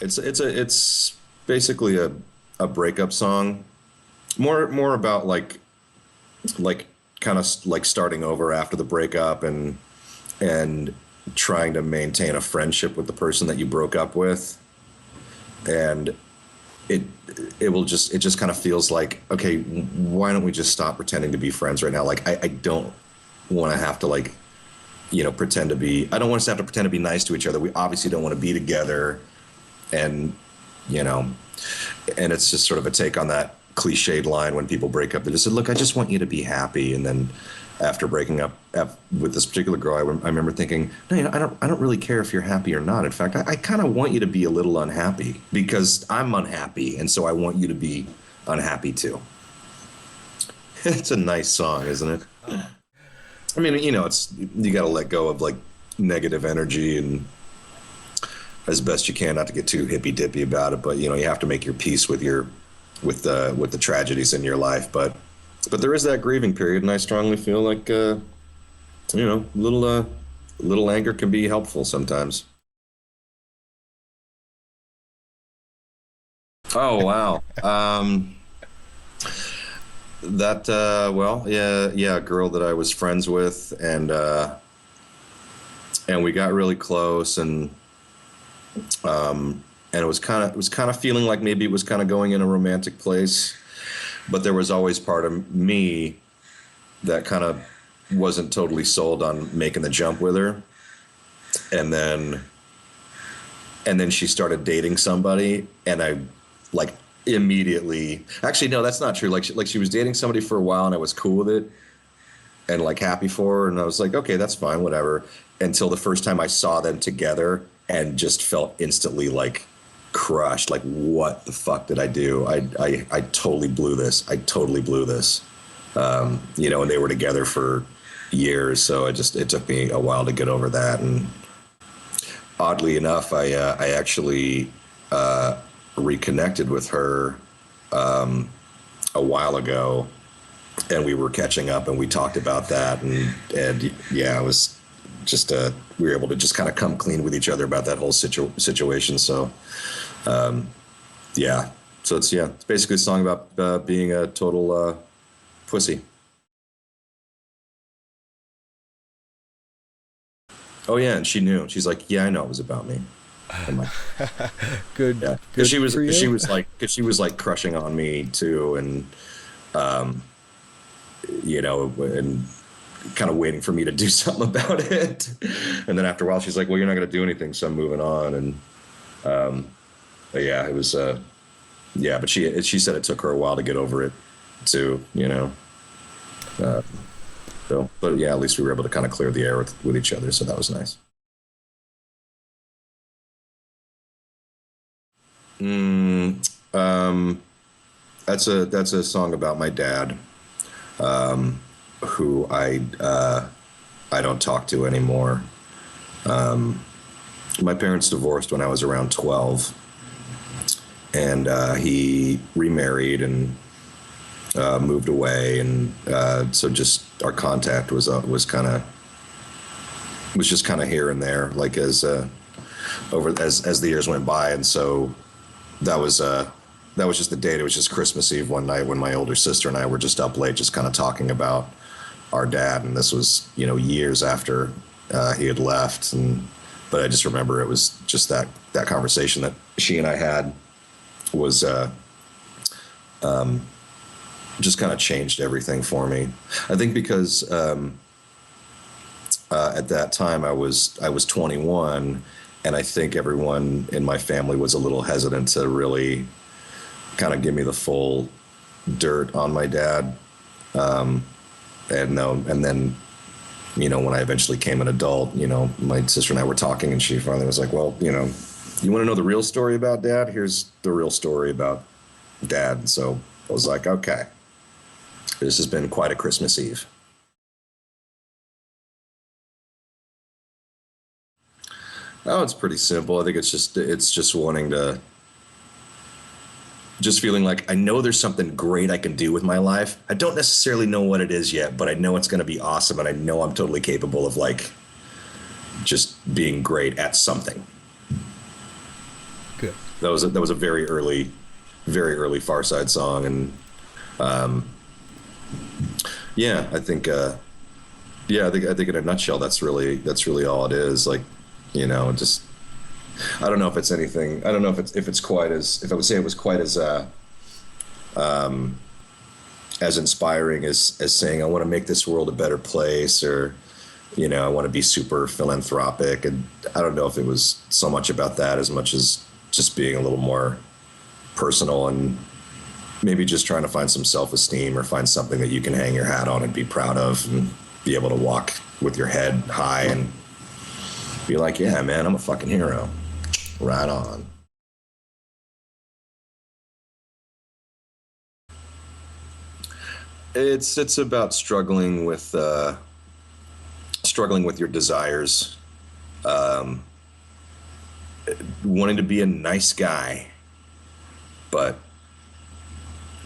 It's basically a breakup song. More about like kind of like starting over after the breakup and trying to maintain a friendship with the person that you broke up with. And it it just kind of feels like, okay, why don't we just stop pretending to be friends right now? Like I don't want to have to like, pretend to be, I don't want us to have to pretend to be nice to each other. We obviously don't want to be together. And, you know, and it's just sort of a take on that cliched line when people break up. They just said, look, I just want you to be happy. And then after breaking up with this particular girl, I remember thinking, no, I don't really care if you're happy or not. In fact, I kind of want you to be a little unhappy because I'm unhappy. And so I want you to be unhappy too. It's a nice song, isn't it? I mean, you got to let go of like negative energy and as best you can, not to get too hippy dippy about it, but you have to make your peace with the tragedies in your life. But there is that grieving period, and I strongly feel like little anger can be helpful sometimes. Oh wow. That well, yeah, a girl that I was friends with, and we got really close, and it was kind of feeling like maybe it was kind of going in a romantic place, but there was always part of me that kind of wasn't totally sold on making the jump with her. And then she started dating somebody, and I like immediately, actually no, that's not true. She was dating somebody for a while, and I was cool with it and like happy for her, and I was like, okay, that's fine, whatever, until the first time I saw them together and just felt instantly like crushed. Like, what the fuck did I do? I totally blew this. I totally blew this. And they were together for years, so it took me a while to get over that. And oddly enough, I actually reconnected with her a while ago, and we were catching up, and we talked about that, and yeah, it was just we were able to just kind of come clean with each other about that whole situation. So yeah, so it's basically a song about being a total pussy. Oh yeah, and she knew. She's like, yeah, I know it was about me. I'm like, Good, yeah, because good for she you. was like, because she was like crushing on me too, and um, and kind of waiting for me to do something about it. And then after a while, she's like, well, you're not going to do anything, so I'm moving on. And but yeah, it was yeah, but she said it took her a while to get over it too. Uh, so, but yeah, at least we were able to kind of clear the air with each other, so that was nice. Mm, um, that's a song about my dad, who I don't talk to anymore. Um, my parents divorced when I was around 12, and he remarried and moved away, and so just our contact was just kind of here and there, like as the years went by. And so that was that was just the date. It was just Christmas Eve one night when my older sister and I were just up late, just kind of talking about our dad, and this was years after he had left. And but I just remember it was just that conversation that she and I had was just kind of changed everything for me. I think because at that time I was 21, and I think everyone in my family was a little hesitant to really kind of give me the full dirt on my dad. And then when I eventually came an adult, my sister and I were talking, and she finally was like, well, you want to know the real story about dad? Here's the real story about dad. And so I was like, okay, this has been quite a Christmas Eve. Oh, it's pretty simple. I think it's just wanting to, just feeling like I know there's something great I can do with my life. I don't necessarily know what it is yet, but I know it's going to be awesome, and I know I'm totally capable of like just being great at something. Good. That was a very early Farside song, and yeah, I think in a nutshell, that's really all it is. Like, just I don't know if it's anything. I don't know if it's quite as, if I would say it was quite as inspiring as saying I want to make this world a better place, or I want to be super philanthropic. And I don't know if it was so much about that as much as just being a little more personal, and maybe just trying to find some self-esteem, or find something that you can hang your hat on and be proud of, and be able to walk with your head high and be like, yeah, man, I'm a fucking hero. Right on. It's about struggling with your desires, um, wanting to be a nice guy, but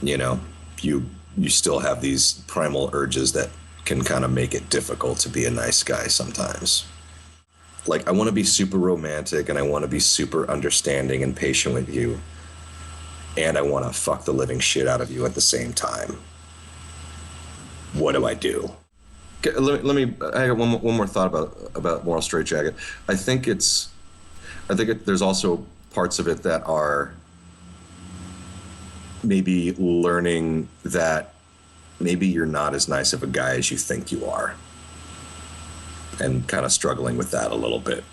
you know, you still have these primal urges that can kind of make it difficult to be a nice guy sometimes. Like, I want to be super romantic, and I want to be super understanding and patient with you, and I want to fuck the living shit out of you at the same time. What do I do? Okay, I got one more thought about Moral Straightjacket. I think there's also parts of it that are maybe learning that maybe you're not as nice of a guy as you think you are, and kind of struggling with that a little bit.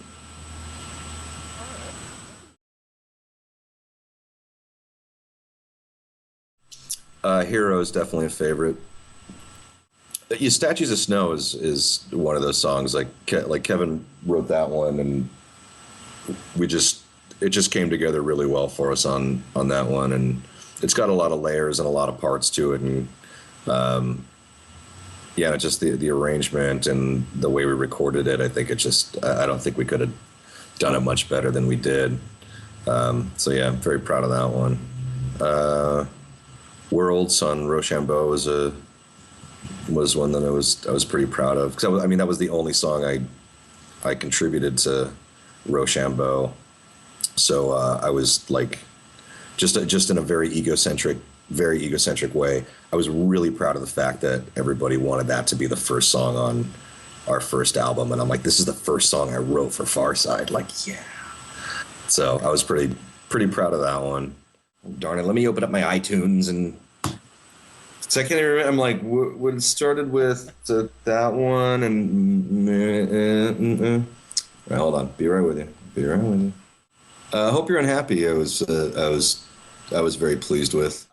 Hero is definitely a favorite. Yeah, Statues of Snow is one of those songs. Like Kevin wrote that one, and it just came together really well for us on that one, and it's got a lot of layers and a lot of parts to it, and yeah, just the arrangement and the way we recorded it. I think I don't think we could have done it much better than we did. So yeah, I'm very proud of that one. Worlds on Rochambeau was one that I was pretty proud of, because that was the only song I contributed to Rochambeau. So I was like, just in a very egocentric way, I was really proud of the fact that everybody wanted that to be the first song on our first album, and I'm like, this is the first song I wrote for Farside. Like, yeah. So I was pretty proud of that one. Darn it, let me open up my iTunes, and so I can't even remember. I'm like, what it started with that one, and Right, hold on. Be right with you. Be right with you. Hope You're Unhappy. I was very pleased with.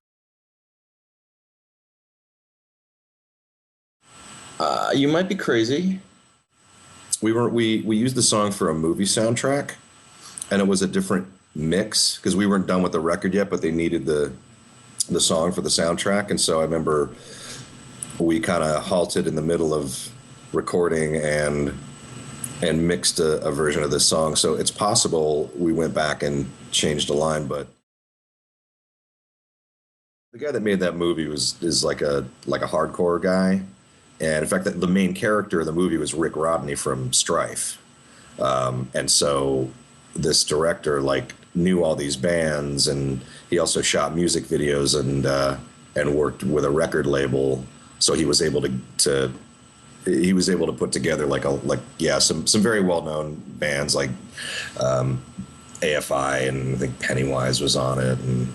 You Might Be Crazy. We used the song for a movie soundtrack, and it was a different mix because we weren't done with the record yet, but they needed the song for the soundtrack. And so I remember we kind of halted in the middle of recording and mixed a version of this song. So it's possible we went back and changed a line, but the guy that made that movie is like a hardcore guy. And in fact, the main character of the movie was Rick Rodney from Strife. And so this director knew all these bands, and he also shot music videos and worked with a record label. So he was able to put together some very well known bands like AFI, and I think Pennywise was on it, and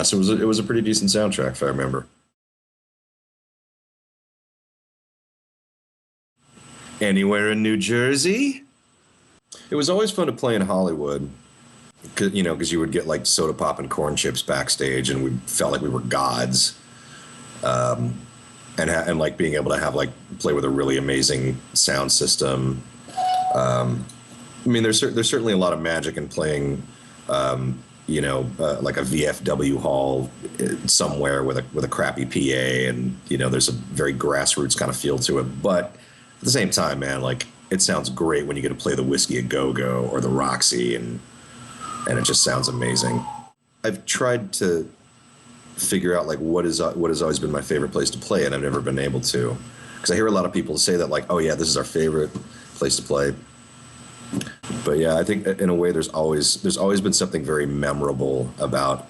so it was a pretty decent soundtrack if I remember. Anywhere in New Jersey? It was always fun to play in Hollywood, because you would get soda pop and corn chips backstage, and we felt like we were gods. And being able to have play with a really amazing sound system. There's certainly a lot of magic in playing, like a VFW hall somewhere with a crappy PA, and there's a very grassroots kind of feel to it. But at the same time, man, it sounds great when you get to play the Whiskey a Go Go or the Roxy, and it just sounds amazing. I've tried to figure out what has always been my favorite place to play, and I've never been able to, because I hear a lot of people say that oh yeah, this is our favorite place to play, But yeah, I think in a way there's always been something very memorable about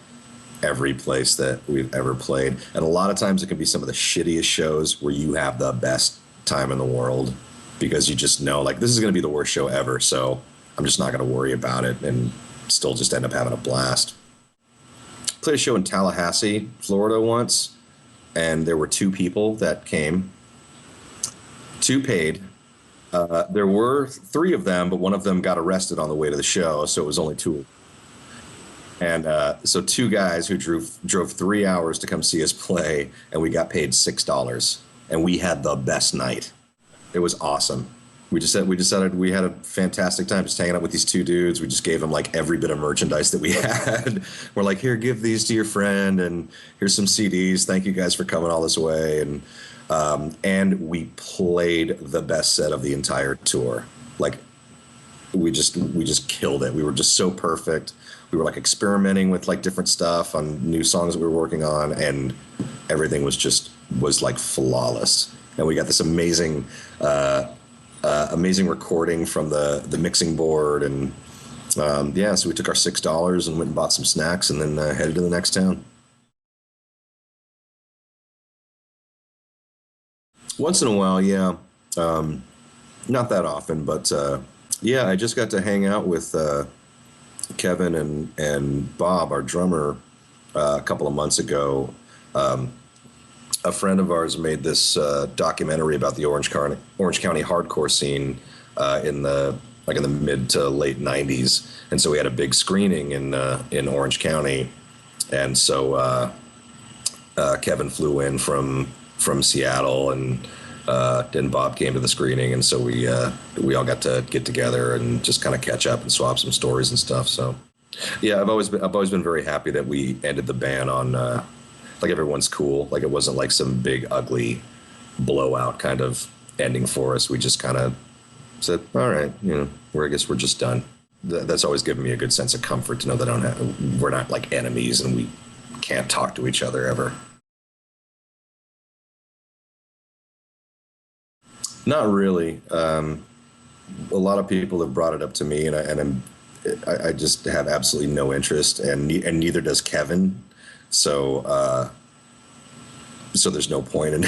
every place that we've ever played. And a lot of times it can be some of the shittiest shows where you have the best time in the world because you just know like this is going to be the worst show ever. So I'm just not going to worry about it and still just end up having a blast. Played a show in Tallahassee, Florida once, and there were two people that came, two paid. There were three of them, but one of them got arrested on the way to the show, so it was only two. And so two guys who drove 3 hours to come see us play, and we got paid $6, and we had the best night. It was awesome. We decided we had a fantastic time just hanging out with these two dudes. We just gave them like every bit of merchandise that we had. We're like, here, give these to your friend, and here's some CDs. Thank you guys for coming all this way, and we played the best set of the entire tour. Like we just killed it. We were just so perfect. We were like experimenting with like different stuff on new songs that we were working on, and everything was like flawless. And we got this amazing recording from the mixing board, and yeah, so we took our $6 and went and bought some snacks, and then headed to the next town. Once in a while, yeah. Not that often, but yeah, I just got to hang out with Kevin and Bob, our drummer, a couple of months ago. A friend of ours made this documentary about the Orange County hardcore scene in the mid to late '90s, and so we had a big screening in Orange County, and so Kevin flew in from Seattle, and Bob came to the screening, and so we all got to get together and just kind of catch up and swap some stories and stuff. So yeah, I've always been very happy that we ended the band on like everyone's cool. Like it wasn't like some big ugly blowout kind of ending for us. We just kind of said, all right, I guess we're just done. That's always given me a good sense of comfort to know that we're not like enemies and we can't talk to each other ever. Not really. A lot of people have brought it up to me, and I just have absolutely no interest, and neither does Kevin. So so there's no point in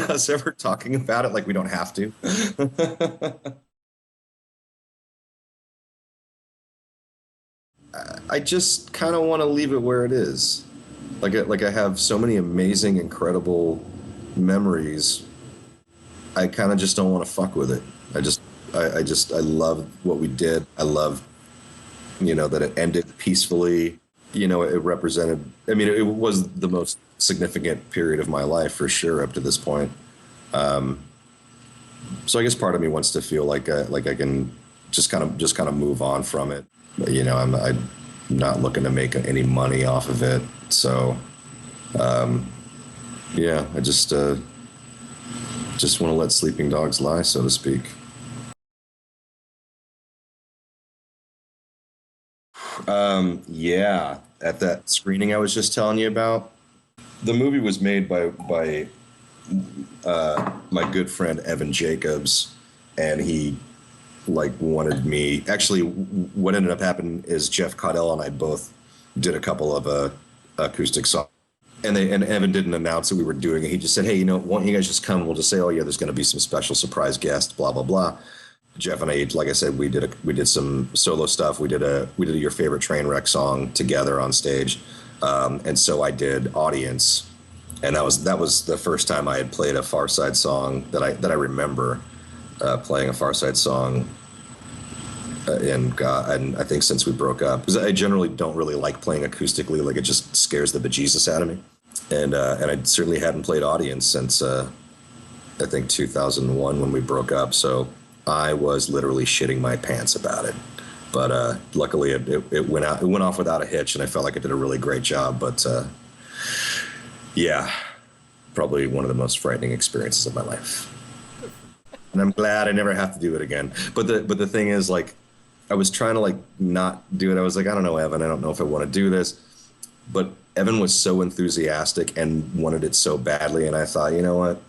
us ever talking about it. Like we don't have to. I just kind of want to leave it where it is. Like I have so many amazing, incredible memories. I kind of just don't want to fuck with it. I love what we did. I love, that it ended peacefully. It represented, it was the most significant period of my life for sure up to this point. So I guess part of me wants to feel like I can just kind of move on from it. But, I'm not looking to make any money off of it. So, yeah, I just want to let sleeping dogs lie, so to speak. Yeah, at that screening I was just telling you about, the movie was made by my good friend Evan Jacobs, and he wanted me. Actually, what ended up happening is Jeff Caudell and I both did a couple of acoustic songs. And Evan didn't announce that we were doing it. He just said, hey, why don't you guys just come? We'll just say, oh, yeah, there's going to be some special surprise guests, blah, blah, blah. Jeff and I, like I said, we did some solo stuff. We did a Your Favorite Trainwreck song together on stage. And so I did Audience. And that was the first time I had played a Farside song that I remember playing a Farside song. And I think since we broke up, because I generally don't really like playing acoustically, like it just scares the bejesus out of me. And I certainly hadn't played Audience since I think 2001 when we broke up. So I was literally shitting my pants about it. But luckily it went off without a hitch, and I felt like I did a really great job. But yeah, probably one of the most frightening experiences of my life. And I'm glad I never have to do it again. But the thing is, like, I was trying to not do it. I was like, I don't know, Evan, I don't know if I want to do this. But Evan was so enthusiastic and wanted it so badly, and I thought, you know what,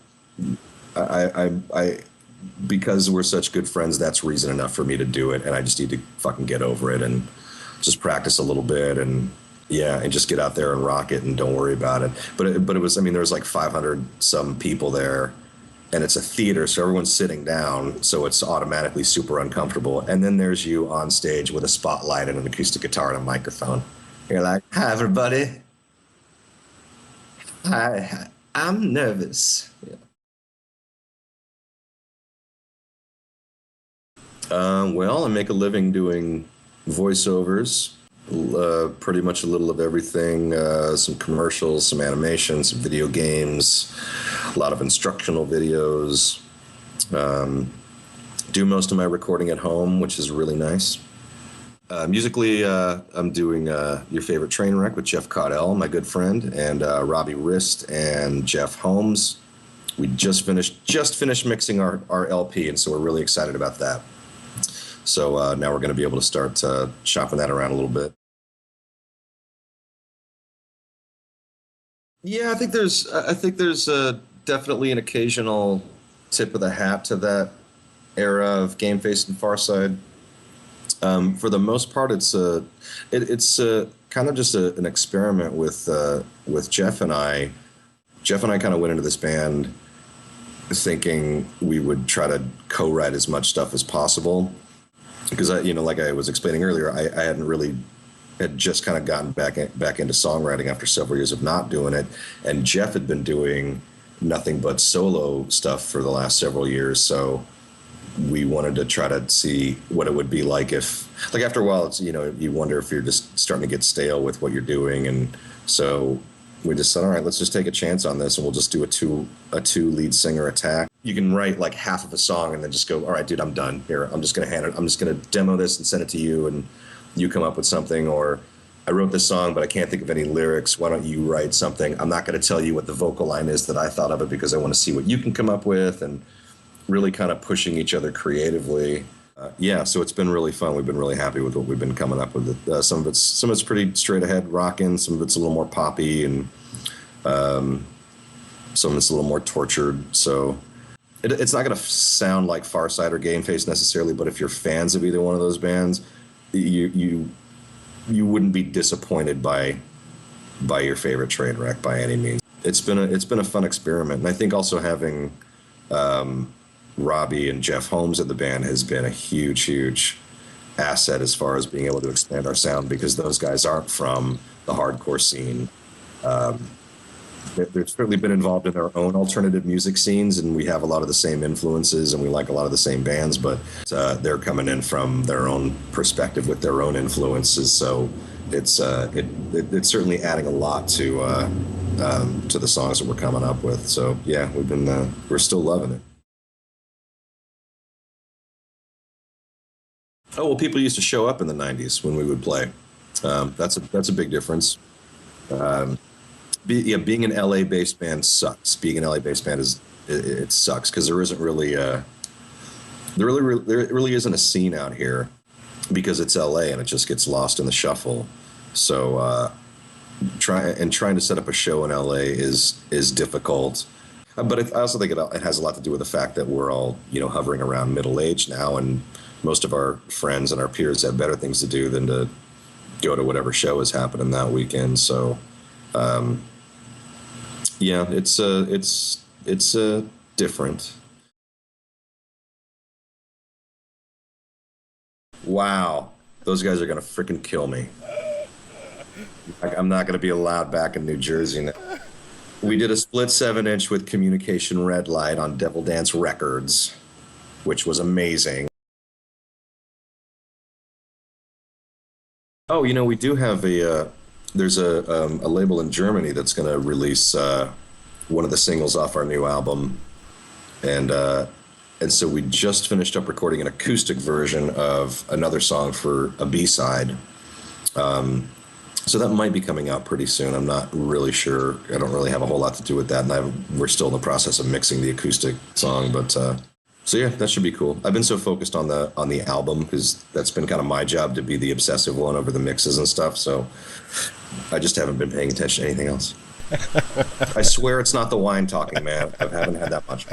because we're such good friends, that's reason enough for me to do it. And I just need to fucking get over it and just practice a little bit and yeah, and just get out there and rock it and don't worry about it. But it was, I mean, there was like 500 some people there, and it's a theater, so everyone's sitting down, so it's automatically super uncomfortable. And then there's you on stage with a spotlight and an acoustic guitar and a microphone. You're like, "Hi, everybody. Hi, I'm nervous." Yeah. Well, I make a living doing voiceovers, pretty much a little of everything, some commercials, some animations, some video games, a lot of instructional videos. Do most of my recording at home, which is really nice. Musically, I'm doing Your Favorite Trainwreck with Jeff Caudell, my good friend, and Robbie Rist and Jeff Holmes. We just finished mixing our LP, and so we're really excited about that. So now we're going to be able to start shopping that around a little bit. Yeah, I think there's definitely an occasional tip of the hat to that era of Gameface and Farside. For the most part, it's kind of just an experiment with Jeff and I. Jeff and I kind of went into this band thinking we would try to co-write as much stuff as possible. Because like I was explaining earlier, I had just kind of gotten back into songwriting after several years of not doing it, and Jeff had been doing nothing but solo stuff for the last several years. So we wanted to try to see what it would be like if, like, after a while, it's you wonder if you're just starting to get stale with what you're doing, and so we just said, all right, let's just take a chance on this, and we'll just do a two lead singer attack. You can write like half of a song and then just go, all right, dude, I'm done here. I'm just gonna demo this and send it to you, and you come up with something. Or I wrote this song, but I can't think of any lyrics. Why don't you write something? I'm not gonna tell you what the vocal line is that I thought of it, because I want to see what you can come up with, and really kind of pushing each other creatively. Yeah, so it's been really fun. We've been really happy with what we've been coming up with. Some of it's pretty straight ahead rocking. Some of it's a little more poppy, and some of it's a little more tortured. So it's not going to sound like Farside or Gameface necessarily, but if you're fans of either one of those bands, you wouldn't be disappointed by Your Favorite Trainwreck by any means. It's been a fun experiment, and I think also having Robbie and Jeff Holmes in the band has been a huge asset as far as being able to expand our sound, because those guys aren't from the hardcore scene. They've certainly been involved in their own alternative music scenes, and we have a lot of the same influences, and we like a lot of the same bands, but they're coming in from their own perspective with their own influences. So it's certainly adding a lot to the songs that we're coming up with. So yeah, we're still loving it. Oh, well, people used to show up in the 90s when we would play. That's a big difference. Being an LA-based band sucks. Being an LA-based band it sucks, because there isn't really there really isn't a scene out here, because it's LA and it just gets lost in the shuffle. So trying to set up a show in LA is difficult. But I also think it has a lot to do with the fact that we're all hovering around middle age now, and most of our friends and our peers have better things to do than to go to whatever show is happening that weekend. So yeah, it's different. Wow, those guys are gonna freaking kill me. I'm not gonna be allowed back in New Jersey now. We did a split 7-inch with Communication Red Light on Devil Dance Records, which was amazing. Oh, we do have there's a label in Germany that's going to release one of the singles off our new album, and so we just finished up recording an acoustic version of another song for a B-side. So that might be coming out pretty soon. I'm not really sure. I don't really have a whole lot to do with that, and we're still in the process of mixing the acoustic song, but. So yeah, that should be cool. I've been so focused on the album, because that's been kind of my job, to be the obsessive one over the mixes and stuff. So I just haven't been paying attention to anything else. I swear it's not the wine talking, man. I haven't had that much.